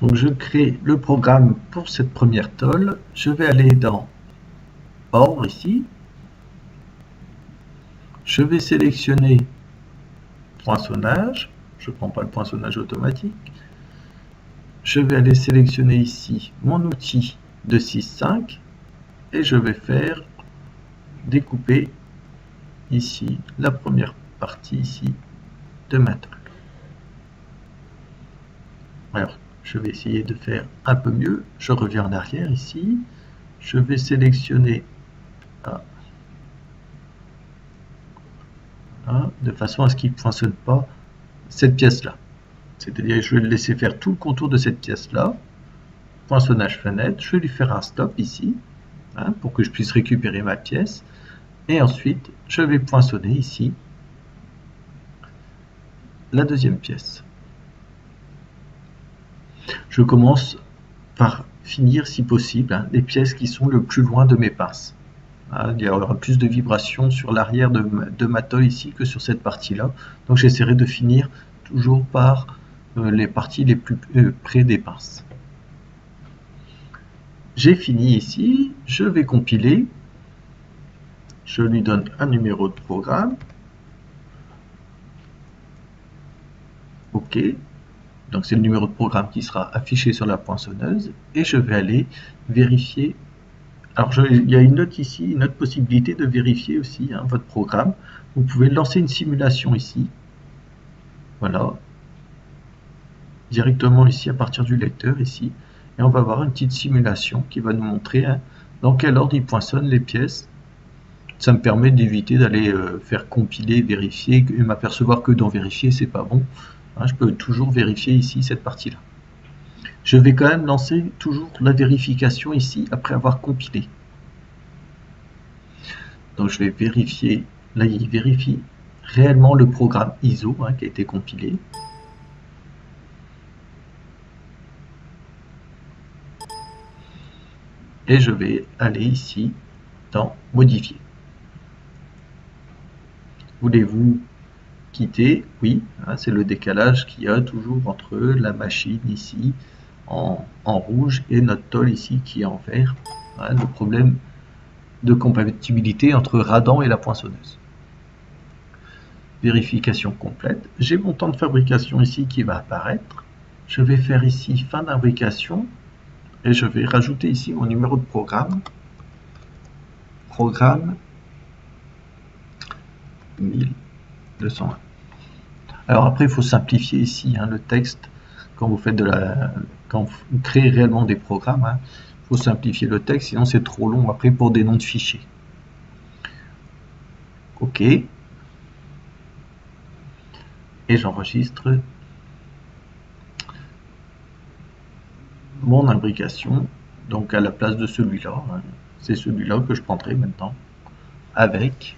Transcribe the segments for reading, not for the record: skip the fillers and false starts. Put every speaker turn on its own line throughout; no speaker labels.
Donc je crée le programme pour cette première tôle. Je vais aller dans Ordre ici. Je vais sélectionner Poinçonnage. Je ne prends pas le poinçonnage automatique. Je vais aller sélectionner ici mon outil de 6,5 et je vais faire découper ici la première partie ici de ma tôle. Alors, je vais essayer de faire un peu mieux. Je reviens en arrière ici. Je vais sélectionner de façon à ce qu'il ne poinçonne pas cette pièce-là. C'est-à-dire que je vais le laisser faire tout le contour de cette pièce-là. Poinçonnage fenêtre. Je vais lui faire un stop ici pour que je puisse récupérer ma pièce. Et ensuite, je vais poinçonner ici la deuxième pièce. Je commence par finir, si possible, les pièces qui sont le plus loin de mes pinces. Il y aura plus de vibrations sur l'arrière de ma tôle ici que sur cette partie-là. Donc j'essaierai de finir toujours par les parties les plus près des pinces. J'ai fini ici, je vais compiler. Je lui donne un numéro de programme. OK. Donc c'est le numéro de programme qui sera affiché sur la poinçonneuse. Et je vais aller vérifier. Alors il y a une autre ici, une autre possibilité de vérifier aussi votre programme. Vous pouvez lancer une simulation ici. Voilà. Directement ici à partir du lecteur ici. Et on va avoir une petite simulation qui va nous montrer dans quel ordre il poinçonne les pièces. Ça me permet d'éviter d'aller faire compiler, vérifier et m'apercevoir que dans vérifier c'est pas bon. Je peux toujours vérifier ici cette partie-là. Je vais quand même lancer toujours la vérification ici après avoir compilé. Donc je vais vérifier, là il vérifie réellement le programme ISO qui a été compilé. Et je vais aller ici dans modifier. Voulez-vous quitter? Oui, c'est le décalage qu'il y a toujours entre la machine ici en rouge et notre tôle ici qui est en vert. Le problème de compatibilité entre Radan et la poinçonneuse. Vérification complète. J'ai mon temps de fabrication ici qui va apparaître. Je vais faire ici fin d'imbrication et je vais rajouter ici mon numéro de programme. Programme 1201. Alors après, il faut simplifier ici le texte quand vous faites quand vous créez réellement des programmes. Il faut simplifier le texte, sinon c'est trop long après pour des noms de fichiers. OK. Et j'enregistre mon imbrication, donc à la place de celui-là. C'est celui-là que je prendrai maintenant avec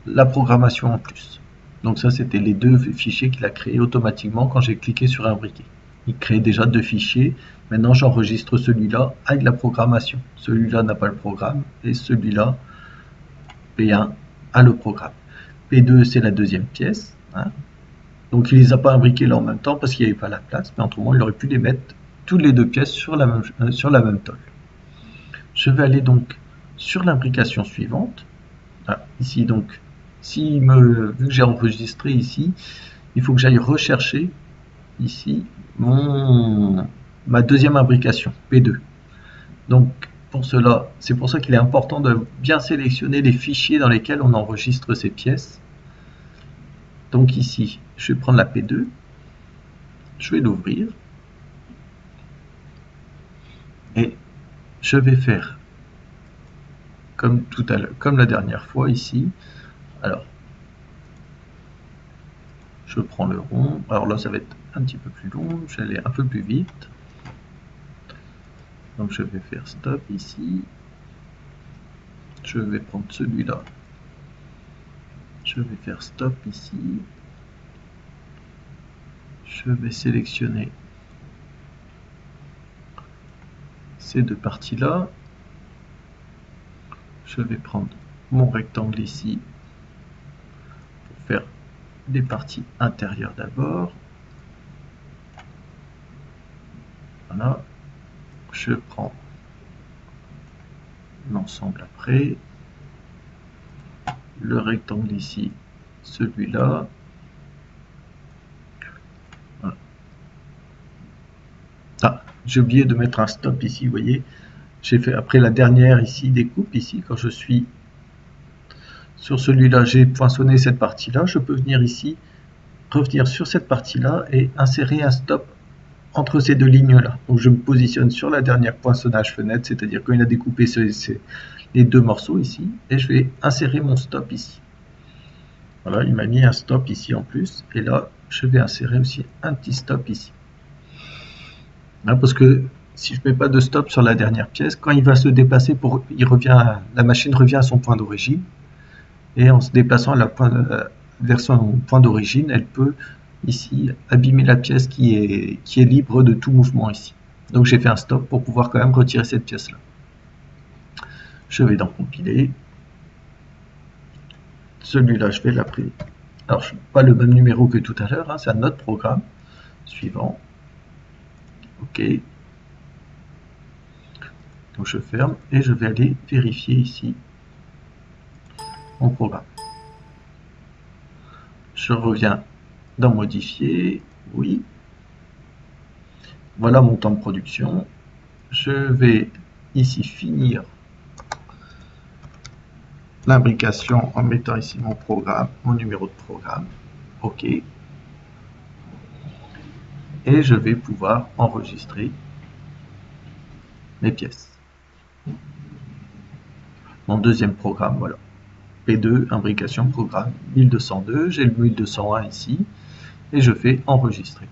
la programmation en plus. Donc ça, c'était les deux fichiers qu'il a créés automatiquement quand j'ai cliqué sur imbriquer. Il crée déjà deux fichiers. Maintenant, j'enregistre celui-là avec la programmation. Celui-là n'a pas le programme et celui-là, P1, a le programme. P2, c'est la deuxième pièce. Donc il ne les a pas imbriqués là en même temps parce qu'il n'y avait pas la place, mais autrement, il aurait pu les mettre toutes les deux pièces sur la même tôle. Je vais aller donc sur l'imbrication suivante. Ici, donc, vu que j'ai enregistré ici, il faut que j'aille rechercher ici ma deuxième imbrication, P2. Donc, pour cela, c'est pour ça qu'il est important de bien sélectionner les fichiers dans lesquels on enregistre ces pièces. Donc ici, je vais prendre la P2, je vais l'ouvrir, et je vais faire comme tout à l'heure, comme la dernière fois ici. Alors, je prends le rond. Alors là, ça va être un petit peu plus long. Je vais aller un peu plus vite. Donc, je vais faire stop ici. Je vais prendre celui-là. Je vais faire stop ici. Je vais sélectionner ces deux parties-là. Je vais prendre mon rectangle ici pour faire les parties intérieures d'abord. Voilà, je prends l'ensemble après, le rectangle ici, celui-là. Voilà. Ah, j'ai oublié de mettre un stop ici, vous voyez. J'ai fait après la dernière ici découpe ici, quand je suis sur celui-là, j'ai poinçonné cette partie-là, je peux venir ici, revenir sur cette partie-là et insérer un stop entre ces deux lignes-là. Donc je me positionne sur la dernière poinçonnage fenêtre, c'est-à-dire quand il a découpé les deux morceaux ici, et je vais insérer mon stop ici. Voilà, il m'a mis un stop ici en plus, et là, je vais insérer aussi un petit stop ici. Là, parce que si je ne mets pas de stop sur la dernière pièce, quand il va se déplacer, la machine revient à son point d'origine, et en se déplaçant vers son point d'origine, elle peut ici abîmer la pièce qui est libre de tout mouvement ici. Donc j'ai fait un stop pour pouvoir quand même retirer cette pièce là. Je vais dans compiler. Celui-là je vais l'appeler. Alors je n'ai pas le même numéro que tout à l'heure, hein, c'est un autre programme. Suivant. OK. Donc je ferme et je vais aller vérifier ici mon programme. Je reviens dans modifier, oui. Voilà mon temps de production. Je vais ici finir l'imbrication en mettant ici mon programme, mon numéro de programme. OK. Et je vais pouvoir enregistrer mes pièces. Mon deuxième programme, voilà. P2, imbrication programme 1202. J'ai le 1201 ici. Et je fais enregistrer.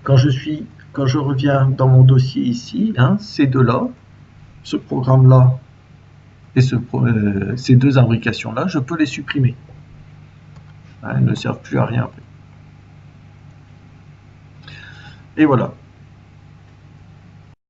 Quand je reviens dans mon dossier ici, hein, ces deux-là, ce programme-là et ces deux imbrications-là, je peux les supprimer. Hein, elles ne servent plus à rien après. Et voilà,